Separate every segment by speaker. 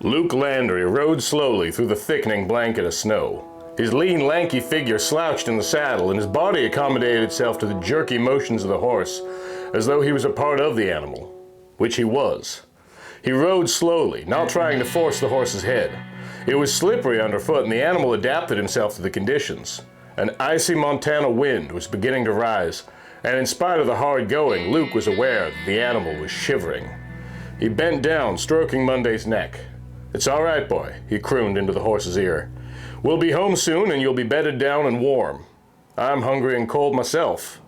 Speaker 1: Luke Landry rode slowly through the thickening blanket of snow. His lean, lanky figure slouched in the saddle, and his body accommodated itself to the jerky motions of the horse, as though he was a part of the animal, which he was. He rode slowly, not trying to force the horse's head. It was slippery underfoot, and the animal adapted himself to the conditions. An icy Montana wind was beginning to rise, and in spite of the hard going, Luke was aware that the animal was shivering. He bent down, stroking Monday's neck. "It's all right, boy," he crooned into the horse's ear. "We'll be home soon, and you'll be bedded down and warm. I'm hungry and cold myself."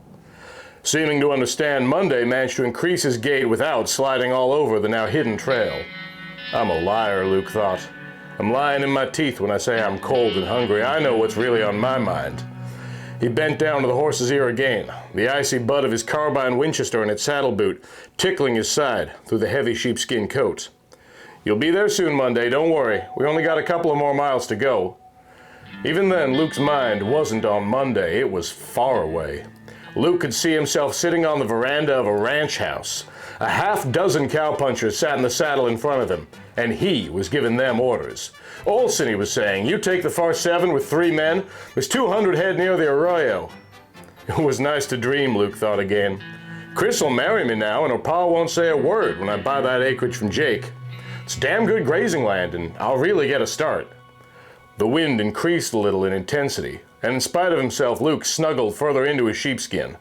Speaker 1: Seeming to understand, Monday managed to increase his gait without sliding all over the now hidden trail. I'm a liar, Luke thought. I'm lying in my teeth when I say I'm cold and hungry. I know what's really on my mind. He bent down to the horse's ear again, the icy butt of his carbine Winchester in its saddle boot, tickling his side through the heavy sheepskin coat. "You'll be there soon, Monday, don't worry. We only got a couple of more miles to go." Even then, Luke's mind wasn't on Monday, it was far away. Luke could see himself sitting on the veranda of a ranch house. A half-dozen cowpunchers sat in the saddle in front of him, and he was giving them orders. "Olson," he was saying, "you take the far 7 with 3 men. There's 200 head near the arroyo." It was nice to dream, Luke thought again. Chris will marry me now, and her pa won't say a word when I buy that acreage from Jake. It's damn good grazing land, and I'll really get a start. The wind increased a little in intensity, and in spite of himself, Luke snuggled further into his sheepskin.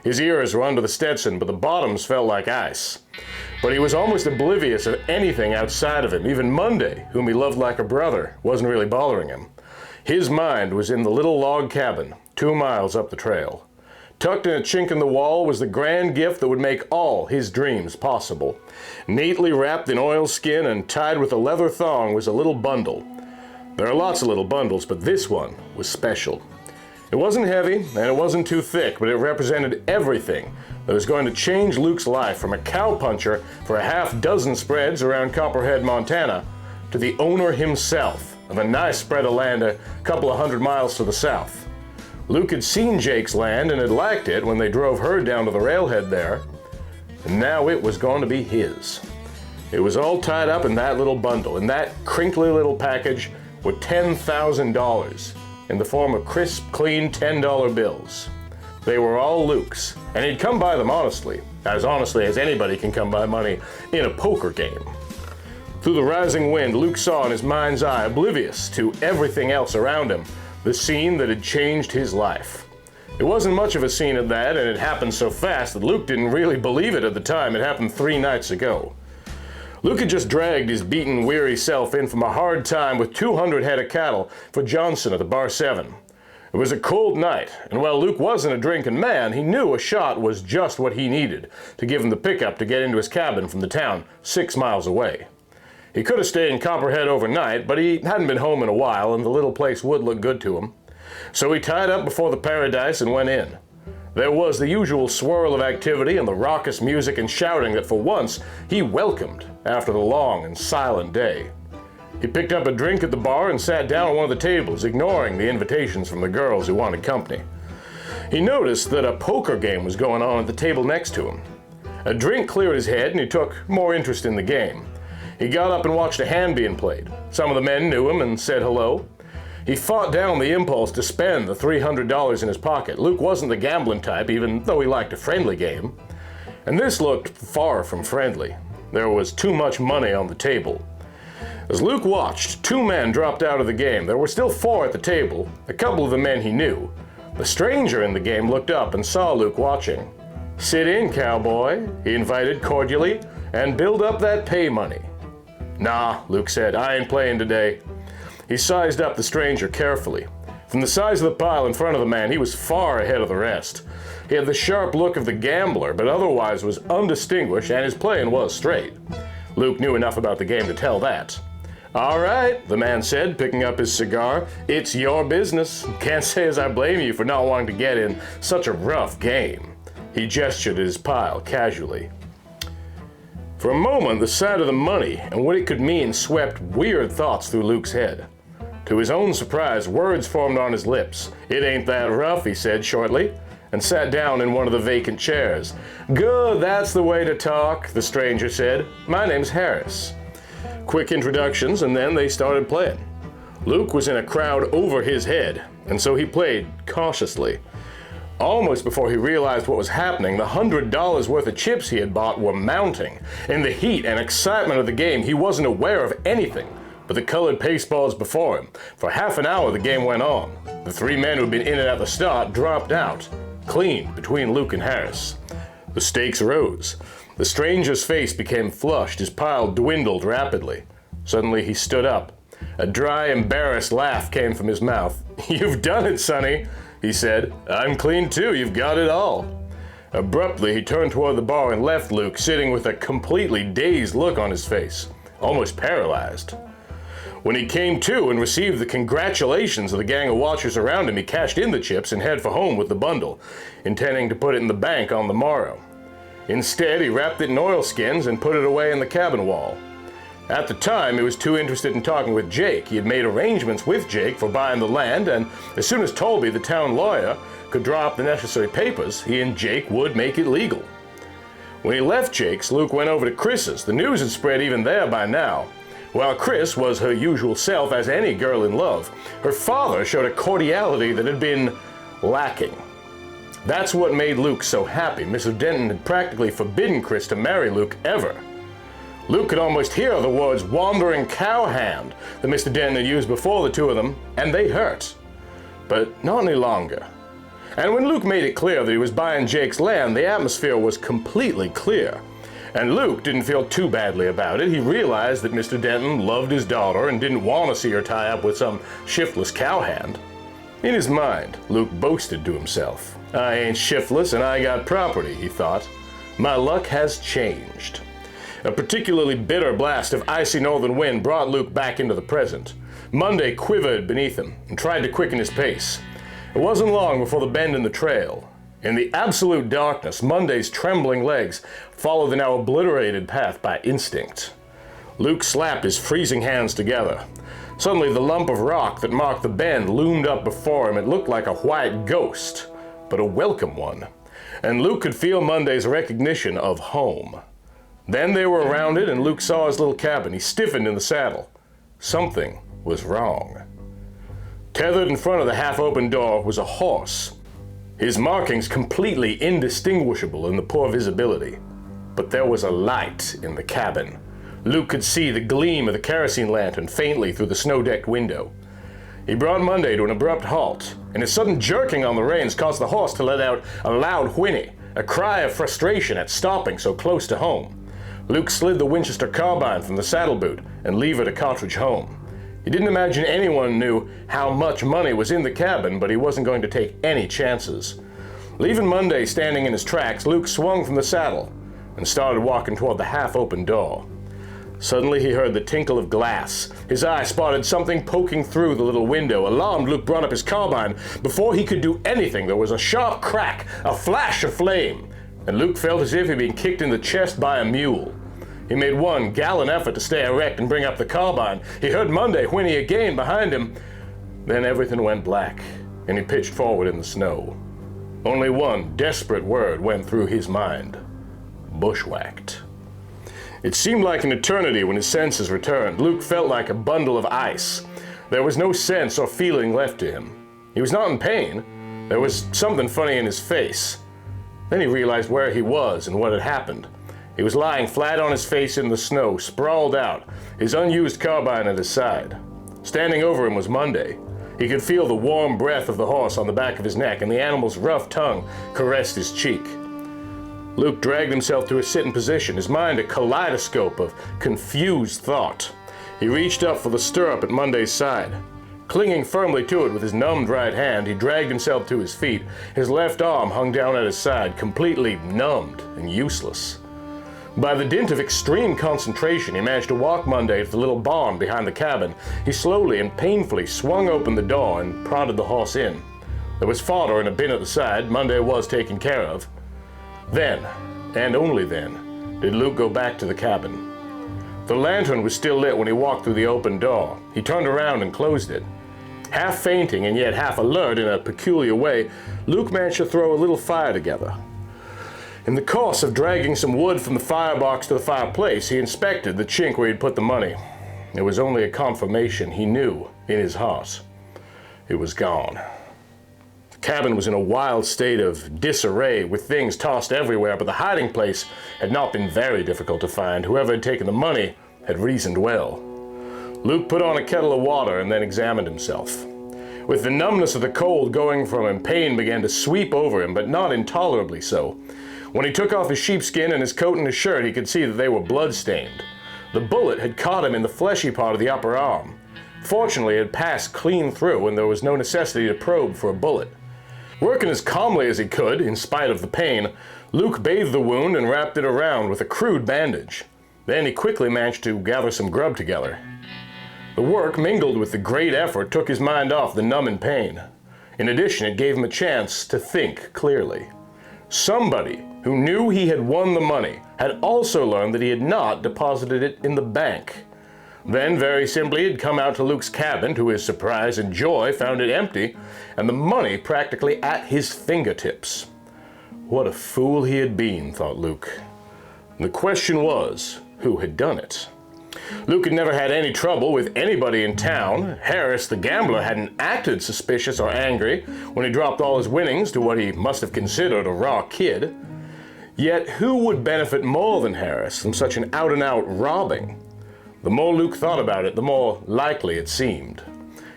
Speaker 1: His ears were under the Stetson, but the bottoms felt like ice. But he was almost oblivious of anything outside of him. Even Monday, whom he loved like a brother, wasn't really bothering him. His mind was in the little log cabin, 2 miles up the trail. Tucked in a chink in the wall was the grand gift that would make all his dreams possible. Neatly wrapped in oilskin and tied with a leather thong was a little bundle. There are lots of little bundles, but this one was special. It wasn't heavy, and it wasn't too thick, but it represented everything that was going to change Luke's life from a cowpuncher for a half-dozen spreads around Copperhead, Montana, to the owner himself of a nice spread of land a couple of 100 miles to the south. Luke had seen Jake's land and had liked it when they drove her down to the railhead there, and now it was going to be his. It was all tied up in that little bundle, in that crinkly little package with $10,000 in the form of crisp, clean $10 bills. They were all Luke's, and he'd come by them honestly as anybody can come by money in a poker game. Through the rising wind, Luke saw in his mind's eye, oblivious to everything else around him, the scene that had changed his life. It wasn't much of a scene at that, and it happened so fast that Luke didn't really believe it at the time. It happened 3 nights ago. Luke had just dragged his beaten, weary self in from a hard time with 200 head of cattle for Johnson at the Bar 7. It was a cold night, and while Luke wasn't a drinking man, he knew a shot was just what he needed to give him the pickup to get into his cabin from the town 6 miles away. He could have stayed in Copperhead overnight, but he hadn't been home in a while, and the little place would look good to him. So he tied up before the Paradise and went in. There was the usual swirl of activity and the raucous music and shouting that for once he welcomed after the long and silent day. He picked up a drink at the bar and sat down at one of the tables, ignoring the invitations from the girls who wanted company. He noticed that a poker game was going on at the table next to him. A drink cleared his head and he took more interest in the game. He got up and watched a hand being played. Some of the men knew him and said hello. He fought down the impulse to spend the $300 in his pocket. Luke wasn't the gambling type, even though he liked a friendly game. And this looked far from friendly. There was too much money on the table. As Luke watched, 2 men dropped out of the game. There were still 4 at the table, a couple of the men he knew. The stranger in the game looked up and saw Luke watching. "Sit in, cowboy," he invited cordially, "and build up that pay money." "Nah," Luke said, "I ain't playing today." He sized up the stranger carefully. From the size of the pile in front of the man, he was far ahead of the rest. He had the sharp look of the gambler, but otherwise was undistinguished, and his playing was straight. Luke knew enough about the game to tell that. "All right," the man said, picking up his cigar. "It's your business. Can't say as I blame you for not wanting to get in such a rough game." He gestured at his pile casually. For a moment, the sight of the money and what it could mean swept weird thoughts through Luke's head. To his own surprise, words formed on his lips. "It ain't that rough," he said shortly, and sat down in one of the vacant chairs. "Good, that's the way to talk," the stranger said. "My name's Harris." quick introductions, and then they started playing. Luke was in a crowd over his head, and so he played cautiously. Almost before he realized what was happening, the $100 worth of chips he had bought were mounting. In the heat and excitement of the game, he wasn't aware of anything but the colored paste balls before him. For half an hour, the game went on. The three men who had been in it at the start dropped out, clean between Luke and Harris. The stakes rose. The stranger's face became flushed, his pile dwindled rapidly. Suddenly he stood up. A dry, embarrassed laugh came from his mouth. "You've done it, Sonny," he said. "I'm clean too, you've got it all." Abruptly, he turned toward the bar and left Luke sitting with a completely dazed look on his face, almost paralyzed. When he came to and received the congratulations of the gang of watchers around him, he cashed in the chips and headed for home with the bundle, intending to put it in the bank on the morrow. Instead, he wrapped it in oilskins and put it away in the cabin wall. At the time, he was too interested in talking with Jake. He had made arrangements with Jake for buying the land, and as soon as Tolby, the town lawyer, could draw up the necessary papers, he and Jake would make it legal. When he left Jake's, Luke went over to Chris's. The news had spread even there by now. While Chris was her usual self as any girl in love, her father showed a cordiality that had been lacking. That's what made Luke so happy. Mr. Denton had practically forbidden Chris to marry Luke ever. Luke could almost hear the words "wandering cowhand" that Mr. Denton had used before the two of them, and they hurt. But not any longer. And when Luke made it clear that he was buying Jake's land, the atmosphere was completely clear. And Luke didn't feel too badly about it. He realized that Mr. Denton loved his daughter and didn't want to see her tie up with some shiftless cowhand. In his mind, Luke boasted to himself. "I ain't shiftless and I got property," he thought. "My luck has changed." A particularly bitter blast of icy northern wind brought Luke back into the present. Monday quivered beneath him and tried to quicken his pace. It wasn't long before the bend in the trail. In the absolute darkness, Monday's trembling legs followed the now obliterated path by instinct. Luke slapped his freezing hands together. Suddenly, the lump of rock that marked the bend loomed up before him. It looked like a white ghost, but a welcome one. And Luke could feel Monday's recognition of home. Then they were around it, and Luke saw his little cabin. He stiffened in the saddle. Something was wrong. Tethered in front of the half-open door was a horse, his markings completely indistinguishable in the poor visibility. But there was a light in the cabin. Luke could see the gleam of the kerosene lantern faintly through the snow-decked window. He brought Monday to an abrupt halt, and his sudden jerking on the reins caused the horse to let out a loud whinny, a cry of frustration at stopping so close to home. Luke slid the Winchester carbine from the saddle boot and levered a cartridge home. He didn't imagine anyone knew how much money was in the cabin, but he wasn't going to take any chances. Leaving Monday standing in his tracks, Luke swung from the saddle and started walking toward the half-open door. Suddenly he heard the tinkle of glass. His eye spotted something poking through the little window. Alarmed, Luke brought up his carbine. Before he could do anything, there was a sharp crack, a flash of flame, and Luke felt as if he'd been kicked in the chest by a mule. He made one gallant effort to stay erect and bring up the carbine. He heard Monday whinny again behind him. Then everything went black, and he pitched forward in the snow. Only one desperate word went through his mind: bushwhacked. It seemed like an eternity when his senses returned. Luke felt like a bundle of ice. There was no sense or feeling left to him. He was not in pain. There was something funny in his face. Then he realized where he was and what had happened. He was lying flat on his face in the snow, sprawled out, his unused carbine at his side. Standing over him was Monday. He could feel the warm breath of the horse on the back of his neck, and the animal's rough tongue caressed his cheek. Luke dragged himself to a sitting position, his mind a kaleidoscope of confused thought. He reached up for the stirrup at Monday's side. Clinging firmly to it with his numbed right hand, he dragged himself to his feet. His left arm hung down at his side, completely numbed and useless. By the dint of extreme concentration, he managed to walk Monday to the little barn behind the cabin. He slowly and painfully swung open the door and prodded the horse in. There was fodder in a bin at the side. Monday was taken care of. Then, and only then, did Luke go back to the cabin. The lantern was still lit when he walked through the open door. He turned around and closed it. Half fainting and yet half alert in a peculiar way, Luke managed to throw a little fire together. In the course of dragging some wood from the firebox to the fireplace, he inspected the chink where he'd put the money. it was only a confirmation he knew in his heart. It was gone. The cabin was in a wild state of disarray, with things tossed everywhere, but the hiding place had not been very difficult to find. Whoever had taken the money had reasoned well. Luke put on a kettle of water and then examined himself. With the numbness of the cold going from him, pain began to sweep over him, but not intolerably so. When he took off his sheepskin and his coat and his shirt, he could see that they were blood-stained. The bullet had caught him in the fleshy part of the upper arm. Fortunately, it had passed clean through, and there was no necessity to probe for a bullet. Working as calmly as he could, in spite of the pain, Luke bathed the wound and wrapped it around with a crude bandage. Then he quickly managed to gather some grub together. The work, mingled with the great effort, took his mind off the numbing pain. In addition, it gave him a chance to think clearly. Somebody who knew he had won the money had also learned that he had not deposited it in the bank. Then, very simply, he'd come out to Luke's cabin. To his surprise and joy, found it empty, and the money practically at his fingertips. What a fool he had been, thought Luke. The question was, who had done it? Luke had never had any trouble with anybody in town. Harris, the gambler, hadn't acted suspicious or angry when he dropped all his winnings to what he must have considered a raw kid. Yet who would benefit more than Harris from such an out-and-out robbing? The more Luke thought about it, the more likely it seemed.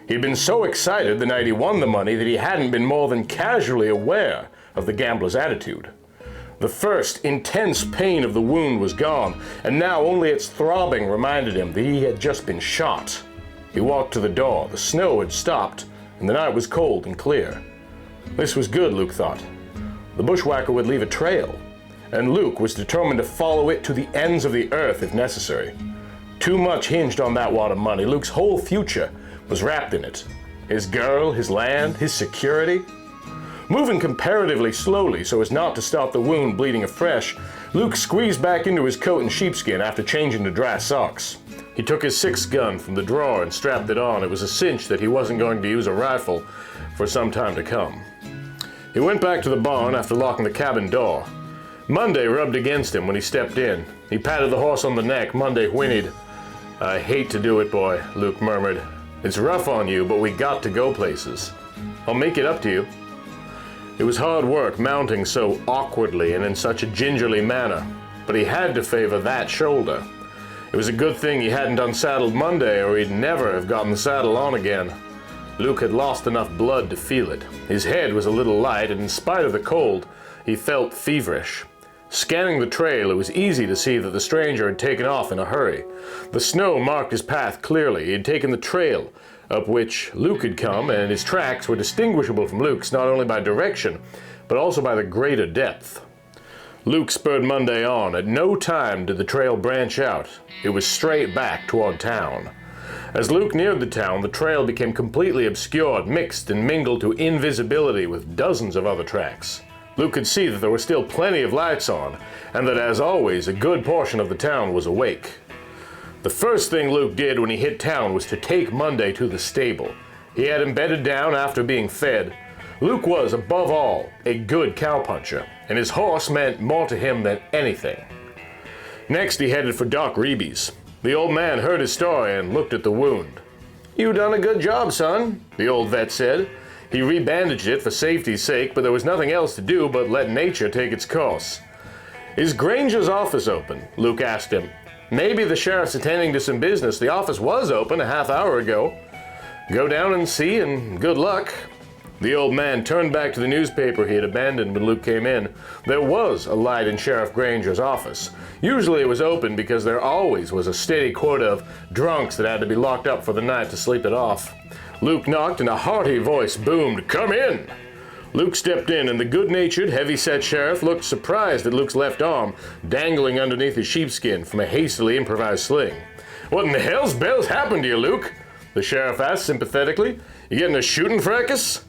Speaker 1: He'd been so excited the night he won the money that he hadn't been more than casually aware of the gambler's attitude. The first intense pain of the wound was gone, and now only its throbbing reminded him that he had just been shot. He walked to the door. The snow had stopped, and the night was cold and clear. This was good, Luke thought. The bushwhacker would leave a trail, and Luke was determined to follow it to the ends of the earth if necessary. Too much hinged on that wad of money. Luke's whole future was wrapped in it. His girl, his land, his security. Moving comparatively slowly so as not to stop the wound bleeding afresh, Luke squeezed back into his coat and sheepskin after changing to dry socks. He took his 6 gun from the drawer and strapped it on. It was a cinch that he wasn't going to use a rifle for some time to come. He went back to the barn after locking the cabin door. Monday rubbed against him when he stepped in. He patted the horse on the neck. Monday whinnied. "I hate to do it, boy," Luke murmured. "It's rough on you, but we got to go places. I'll make it up to you." It was hard work mounting so awkwardly and in such a gingerly manner, but he had to favor that shoulder. It was a good thing he hadn't unsaddled Monday, or he'd never have gotten the saddle on again. Luke had lost enough blood to feel it. His head was a little light, and in spite of the cold, he felt feverish. Scanning the trail, it was easy to see that the stranger had taken off in a hurry. The snow marked his path clearly. He had taken the trail up which Luke had come, and his tracks were distinguishable from Luke's not only by direction, but also by the greater depth. Luke spurred Monday on. At no time did the trail branch out. It was straight back toward town. As Luke neared the town, the trail became completely obscured, mixed and mingled to invisibility with dozens of other tracks. Luke could see that there were still plenty of lights on, and that, as always, a good portion of the town was awake. The first thing Luke did when he hit town was to take Monday to the stable. He had him bedded down after being fed. Luke was, above all, a good cowpuncher, and his horse meant more to him than anything. Next, he headed for Doc Reeby's. The old man heard his story and looked at the wound. "You done a good job, son," the old vet said. He rebandaged it for safety's sake, but there was nothing else to do but let nature take its course. "Is Granger's office open?" Luke asked him. "Maybe the sheriff's attending to some business. The office was open a half hour ago." "Go down and see, and good luck." The old man turned back to the newspaper he had abandoned when Luke came in. There was a light in Sheriff Granger's office. Usually it was open because there always was a steady quota of drunks that had to be locked up for the night to sleep it off. Luke knocked and a hearty voice boomed, "Come in!" Luke stepped in, and the good-natured, heavy-set sheriff looked surprised at Luke's left arm dangling underneath his sheepskin from a hastily improvised sling. "What in the hell's bells happened to you, Luke?" the sheriff asked sympathetically. "You getting a shooting fracas?"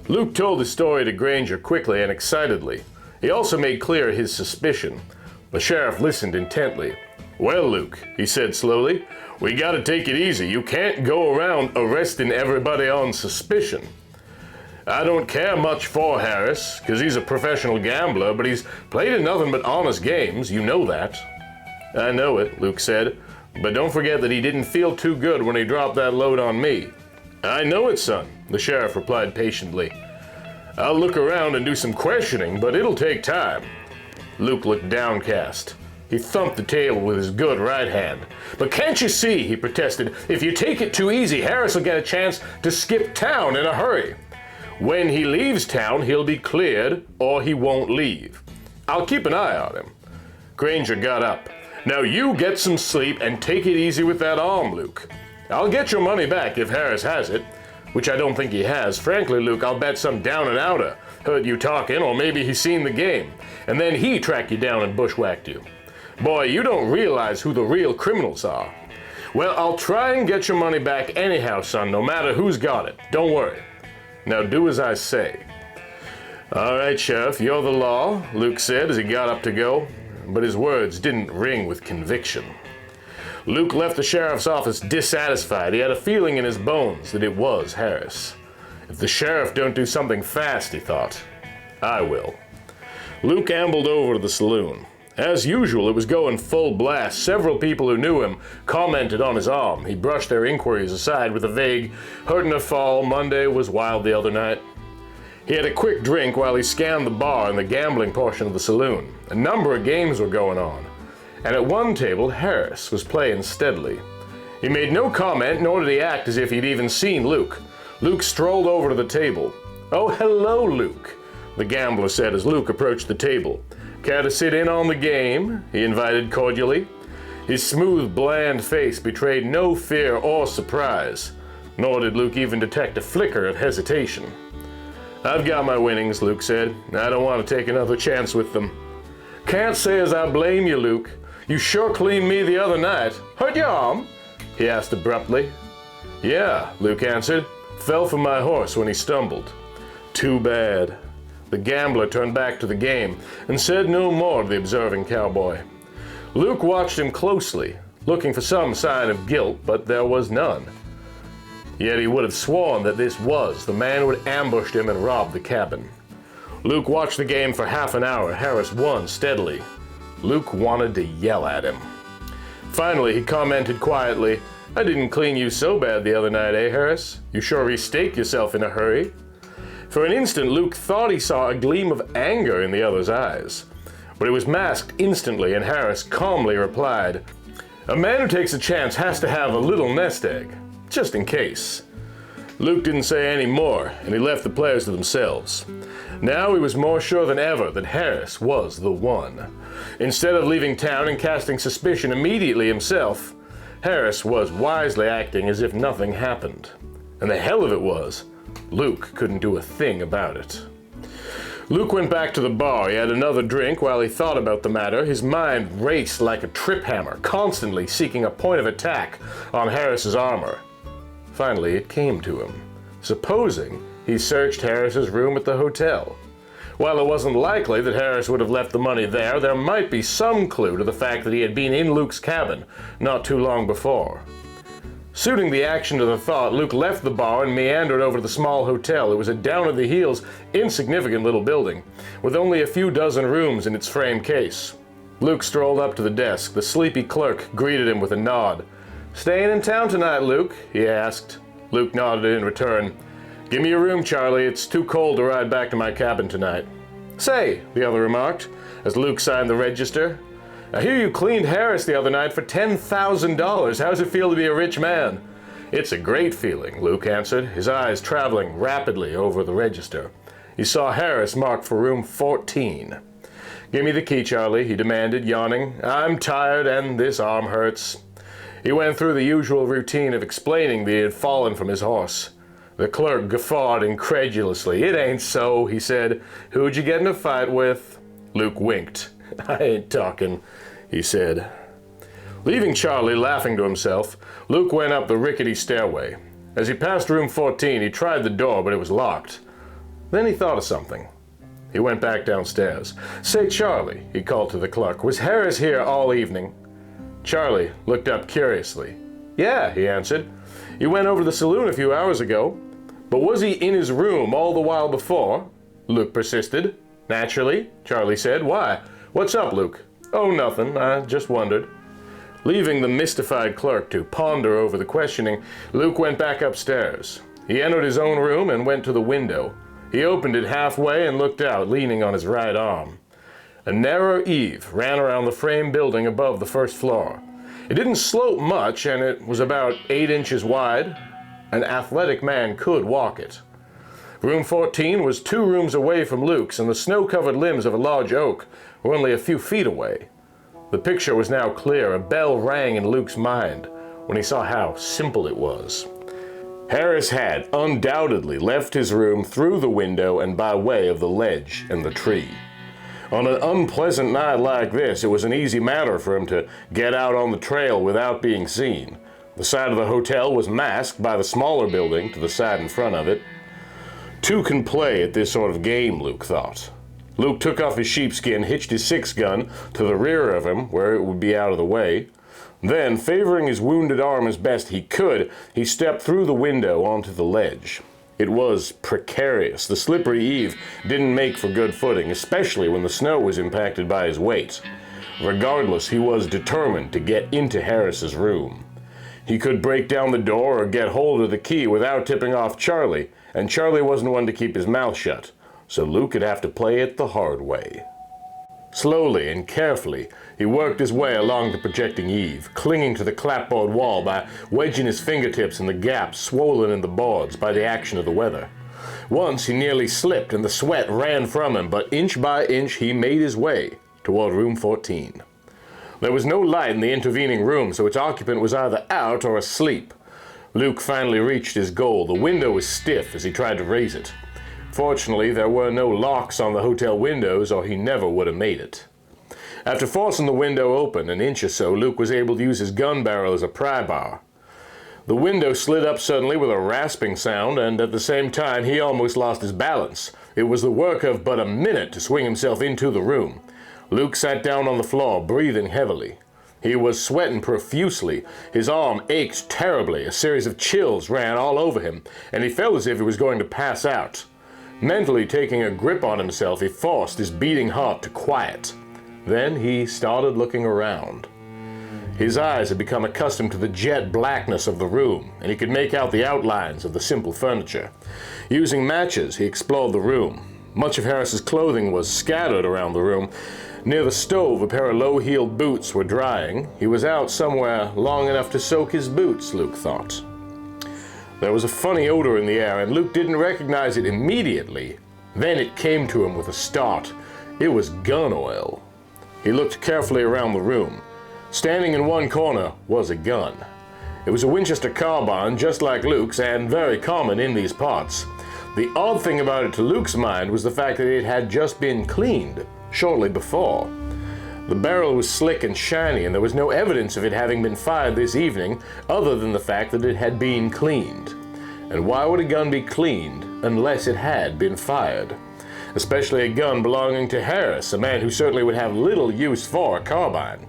Speaker 1: Luke told his story to Granger quickly and excitedly. He also made clear his suspicion. The sheriff listened intently. "Well, Luke," he said slowly, "we gotta take it easy. You can't go around arresting everybody on suspicion. I don't care much for Harris, 'cause he's a professional gambler, but he's played in nothing but honest games. You know that." "I know it," Luke said. But don't forget that he didn't feel too good when he dropped that load on me. I know it, son, the sheriff replied patiently. I'll look around and do some questioning, but it'll take time. Luke looked downcast. He thumped the table with his good right hand. But can't you see, he protested, if you take it too easy, Harris will get a chance to skip town in a hurry. When he leaves town, he'll be cleared, or he won't leave. I'll keep an eye on him. Granger got up. Now you get some sleep and take it easy with that arm, Luke. I'll get your money back if Harris has it, which I don't think he has. Frankly, Luke, I'll bet some down-and-outer heard you talking, or maybe he's seen the game, and then he tracked you down and bushwhacked you. Boy, you don't realize who the real criminals are. Well, I'll try and get your money back anyhow, son, no matter who's got it. Don't worry. Now do as I say. All right, Sheriff, you're the law, Luke said as he got up to go, but his words didn't ring with conviction. Luke left the sheriff's office dissatisfied. He had a feeling in his bones that it was Harris. If the sheriff don't do something fast, he thought, I will. Luke ambled over to the saloon. As usual, it was going full blast. Several people who knew him commented on his arm. He brushed their inquiries aside with a vague, hurting a fall, Monday was wild the other night. He had a quick drink while he scanned the bar and the gambling portion of the saloon. A number of games were going on, and at one table, Harris was playing steadily. He made no comment, nor did he act as if he'd even seen Luke. Luke strolled over to the table. Oh, hello, Luke, the gambler said as Luke approached the table. Care to sit in on the game? He invited cordially. His smooth, bland face betrayed no fear or surprise, nor did Luke even detect a flicker of hesitation. I've got my winnings, Luke said. I don't want to take another chance with them. Can't say as I blame you, Luke. You sure cleaned me the other night. Hurt your arm? He asked abruptly. Yeah, Luke answered. Fell from my horse when he stumbled. Too bad. The gambler turned back to the game and said no more to the observing cowboy. Luke watched him closely, looking for some sign of guilt, but there was none. Yet he would have sworn that this was the man who had ambushed him and robbed the cabin. Luke watched the game for half an hour. Harris won steadily. Luke wanted to yell at him. Finally, he commented quietly, I didn't clean you so bad the other night, eh, Harris? You sure restaked yourself in a hurry? For an instant, Luke thought he saw a gleam of anger in the other's eyes. But it was masked instantly, and Harris calmly replied, a man who takes a chance has to have a little nest egg, just in case. Luke didn't say any more, and he left the players to themselves. Now he was more sure than ever that Harris was the one. Instead of leaving town and casting suspicion immediately himself, Harris was wisely acting as if nothing happened. And the hell of it was, Luke couldn't do a thing about it. Luke went back to the bar. He had another drink while he thought about the matter. His mind raced like a trip hammer, constantly seeking a point of attack on Harris's armor. Finally, it came to him. Supposing he searched Harris's room at the hotel. While it wasn't likely that Harris would have left the money there might be some clue to the fact that he had been in Luke's cabin not too long before. Suiting the action to the thought, Luke left the bar and meandered over to the small hotel. It was a down-at-the-heels, insignificant little building, with only a few dozen rooms in its frame case. Luke strolled up to the desk. The sleepy clerk greeted him with a nod. Staying in town tonight, Luke? He asked. Luke nodded in return. Give me your room, Charlie. It's too cold to ride back to my cabin tonight. Say, the other remarked, as Luke signed the register. I hear you cleaned Harris the other night for $10,000. How does it feel to be a rich man? It's a great feeling, Luke answered, his eyes traveling rapidly over the register. He saw Harris marked for room 14. Give me the key, Charlie, he demanded, yawning. I'm tired and this arm hurts. He went through the usual routine of explaining that he had fallen from his horse. The clerk guffawed incredulously. It ain't so, he said. Who'd you get in a fight with? Luke winked. I ain't talking, he said. Leaving Charlie laughing to himself, Luke went up the rickety stairway. As he passed room 14, he tried the door, but it was locked. Then he thought of something. He went back downstairs. Say, Charlie, he called to the clerk, was Harris here all evening? Charlie looked up curiously. Yeah, he answered. He went over to the saloon a few hours ago. But was he in his room all the while before? Luke persisted. Naturally, Charlie said. Why? What's up, Luke? Oh, nothing. I just wondered. Leaving the mystified clerk to ponder over the questioning, Luke went back upstairs. He entered his own room and went to the window. He opened it halfway and looked out, leaning on his right arm. A narrow eave ran around the frame building above the first floor. It didn't slope much, and it was about 8 inches wide. An athletic man could walk it. Room 14 was 2 rooms away from Luke's, and the snow-covered limbs of a large oak were only a few feet away. The picture was now clear. A bell rang in Luke's mind when he saw how simple it was. Harris had undoubtedly left his room through the window and by way of the ledge and the tree. On an unpleasant night like this, it was an easy matter for him to get out on the trail without being seen. The side of the hotel was masked by the smaller building to the side in front of it. 2 can play at this sort of game, Luke thought. Luke took off his sheepskin, hitched his 6-gun to the rear of him, where it would be out of the way. Then, favoring his wounded arm as best he could, he stepped through the window onto the ledge. It was precarious. The slippery eave didn't make for good footing, especially when the snow was impacted by his weight. Regardless, he was determined to get into Harris's room. He could break down the door or get hold of the key without tipping off Charlie, and Charlie wasn't one to keep his mouth shut, so Luke would have to play it the hard way. Slowly and carefully, he worked his way along the projecting eave, clinging to the clapboard wall by wedging his fingertips in the gaps swollen in the boards by the action of the weather. Once he nearly slipped and the sweat ran from him, but inch by inch he made his way toward room 14. There was no light in the intervening room, so its occupant was either out or asleep. Luke finally reached his goal. The window was stiff as he tried to raise it. Fortunately, there were no locks on the hotel windows, or he never would have made it. After forcing the window open an inch or so, Luke was able to use his gun barrel as a pry bar. The window slid up suddenly with a rasping sound, and at the same time he almost lost his balance. It was the work of but a minute to swing himself into the room. Luke sat down on the floor, breathing heavily. He was sweating profusely. His arm ached terribly. A series of chills ran all over him, and he felt as if he was going to pass out. Mentally taking a grip on himself, he forced his beating heart to quiet. Then he started looking around. His eyes had become accustomed to the jet blackness of the room, and he could make out the outlines of the simple furniture. Using matches, he explored the room. Much of Harris's clothing was scattered around the room. Near the stove, a pair of low-heeled boots were drying. He was out somewhere long enough to soak his boots, Luke thought. There was a funny odor in the air, and Luke didn't recognize it immediately. Then it came to him with a start. It was gun oil. He looked carefully around the room. Standing in one corner was a gun. It was a Winchester carbine, just like Luke's, and very common in these parts. The odd thing about it to Luke's mind was the fact that it had just been cleaned shortly before. The barrel was slick and shiny, and there was no evidence of it having been fired this evening other than the fact that it had been cleaned. And why would a gun be cleaned unless it had been fired? Especially a gun belonging to Harris, a man who certainly would have little use for a carbine.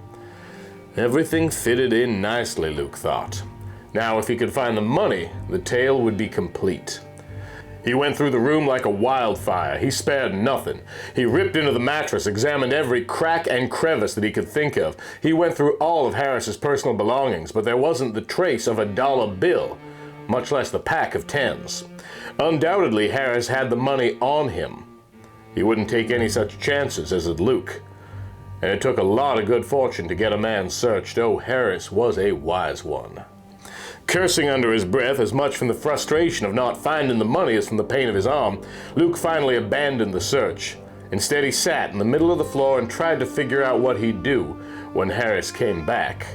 Speaker 1: Everything fitted in nicely, Luke thought. Now, if he could find the money, the tale would be complete. He went through the room like a wildfire. He spared nothing. He ripped into the mattress, examined every crack and crevice that he could think of. He went through all of Harris's personal belongings, but there wasn't the trace of a dollar bill, much less the pack of tens. Undoubtedly, Harris had the money on him. He wouldn't take any such chances as did Luke. And it took a lot of good fortune to get a man searched. Oh, Harris was a wise one. Cursing under his breath, as much from the frustration of not finding the money as from the pain of his arm, Luke finally abandoned the search. Instead, he sat in the middle of the floor and tried to figure out what he'd do when Harris came back.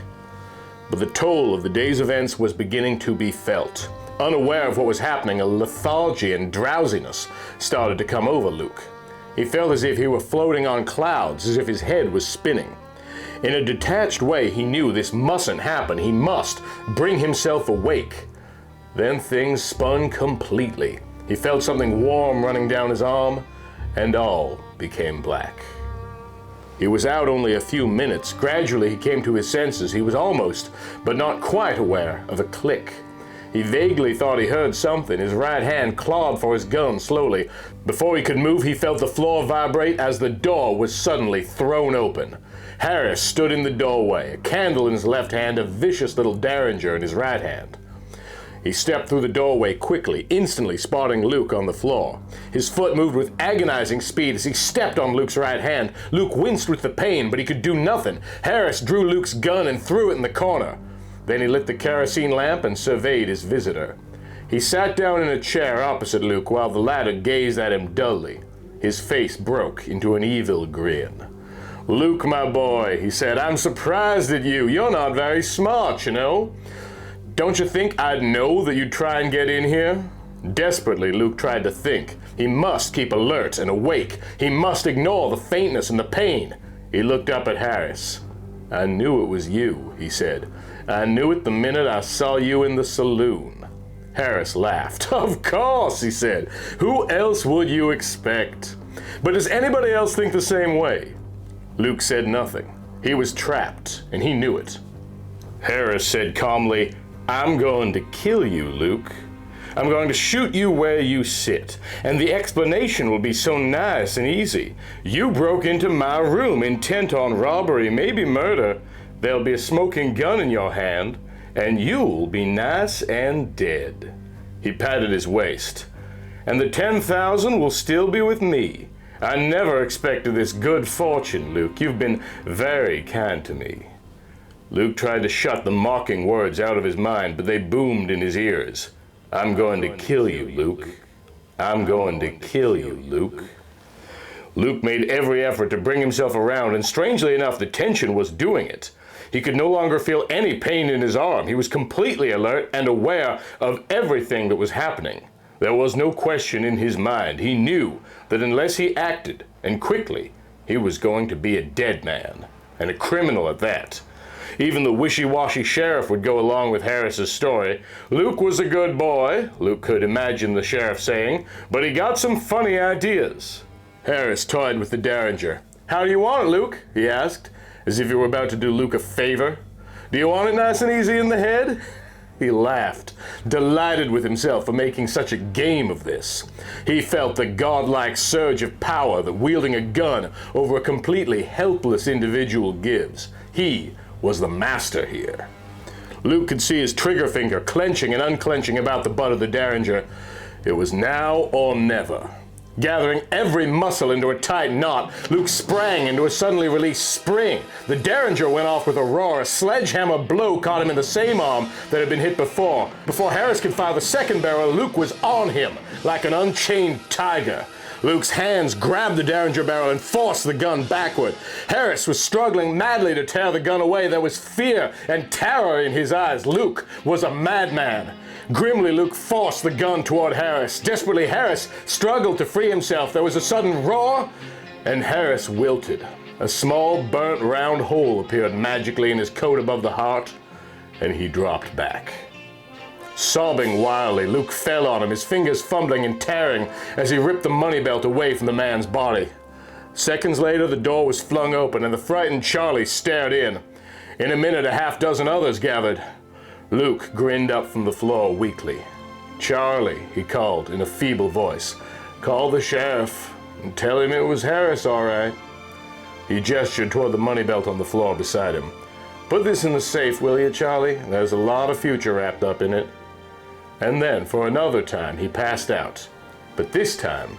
Speaker 1: But the toll of the day's events was beginning to be felt. Unaware of what was happening, a lethargy and drowsiness started to come over Luke. He felt as if he were floating on clouds, as if his head was spinning. In a detached way, he knew this mustn't happen. He must bring himself awake. Then things spun completely. He felt something warm running down his arm, and all became black. He was out only a few minutes. Gradually, he came to his senses. He was almost, but not quite aware of a click. He vaguely thought he heard something. His right hand clawed for his gun slowly. Before he could move, he felt the floor vibrate as the door was suddenly thrown open. Harris stood in the doorway, a candle in his left hand, a vicious little derringer in his right hand. He stepped through the doorway quickly, instantly spotting Luke on the floor. His foot moved with agonizing speed as he stepped on Luke's right hand. Luke winced with the pain, but he could do nothing. Harris drew Luke's gun and threw it in the corner. Then he lit the kerosene lamp and surveyed his visitor. He sat down in a chair opposite Luke while the latter gazed at him dully. His face broke into an evil grin. "Luke, my boy," he said, "I'm surprised at you. You're not very smart, you know. Don't you think I'd know that you'd try and get in here?" Desperately, Luke tried to think. He must keep alert and awake. He must ignore the faintness and the pain. He looked up at Harris. "I knew it was you," he said. "I knew it the minute I saw you in the saloon." Harris laughed. "Of course," he said. "Who else would you expect? But does anybody else think the same way?" Luke said nothing. He was trapped, and he knew it. Harris said calmly, "I'm going to kill you, Luke. I'm going to shoot you where you sit, and the explanation will be so nice and easy. You broke into my room intent on robbery, maybe murder. There'll be a smoking gun in your hand, and you'll be nice and dead." He patted his waist. "And the 10,000 will still be with me. I never expected this good fortune, Luke. You've been very kind to me." Luke tried to shut the mocking words out of his mind, but they boomed in his ears. "I'm going to kill you, Luke. I'm going to kill you, Luke." Luke made every effort to bring himself around, and strangely enough, the tension was doing it. He could no longer feel any pain in his arm. He was completely alert and aware of everything that was happening. There was no question in his mind. He knew that unless he acted, and quickly, he was going to be a dead man, and a criminal at that. Even the wishy-washy sheriff would go along with Harris's story. "Luke was a good boy," Luke could imagine the sheriff saying, "but he got some funny ideas." Harris toyed with the derringer. "How do you want it, Luke?" he asked, as if he were about to do Luke a favor. "Do you want it nice and easy in the head?" He laughed, delighted with himself for making such a game of this. He felt the godlike surge of power that wielding a gun over a completely helpless individual gives. He was the master here. Luke could see his trigger finger clenching and unclenching about the butt of the derringer. It was now or never. Gathering every muscle into a tight knot, Luke sprang into a suddenly released spring. The derringer went off with a roar. A sledgehammer blow caught him in the same arm that had been hit before. Before Harris could fire the second barrel, Luke was on him like an unchained tiger. Luke's hands grabbed the derringer barrel and forced the gun backward. Harris was struggling madly to tear the gun away. There was fear and terror in his eyes. Luke was a madman. Grimly, Luke forced the gun toward Harris. Desperately, Harris struggled to free himself. There was a sudden roar, and Harris wilted. A small, burnt, round hole appeared magically in his coat above the heart, and he dropped back. Sobbing wildly, Luke fell on him, his fingers fumbling and tearing as he ripped the money belt away from the man's body. Seconds later, the door was flung open, and the frightened Charlie stared in. In a minute, a half-dozen others gathered. Luke grinned up from the floor weakly. "Charlie," he called in a feeble voice, "call the sheriff and tell him it was Harris, all right." He gestured toward the money belt on the floor beside him. "Put this in the safe, will you, Charlie? There's a lot of future wrapped up in it." And then, for another time, he passed out. But this time,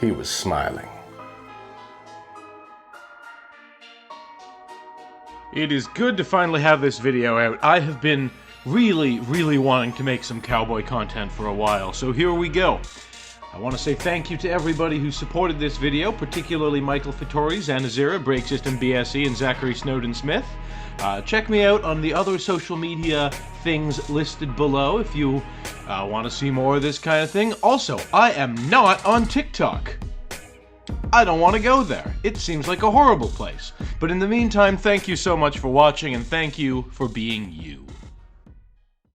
Speaker 1: he was smiling. It is good to finally have this video out. I have been really wanting to make some cowboy content for a while, so here we go. I want to say thank you to everybody who supported this video, particularly Michael Fattori, Zanazira, Break System BSE, and Zachary Snowden-Smith. Check me out on the other social media things listed below if you want to see more of this kind of thing. Also, I am not on TikTok. I don't want to go there. It seems like a horrible place. But in the meantime, thank you so much for watching, and thank you for being you.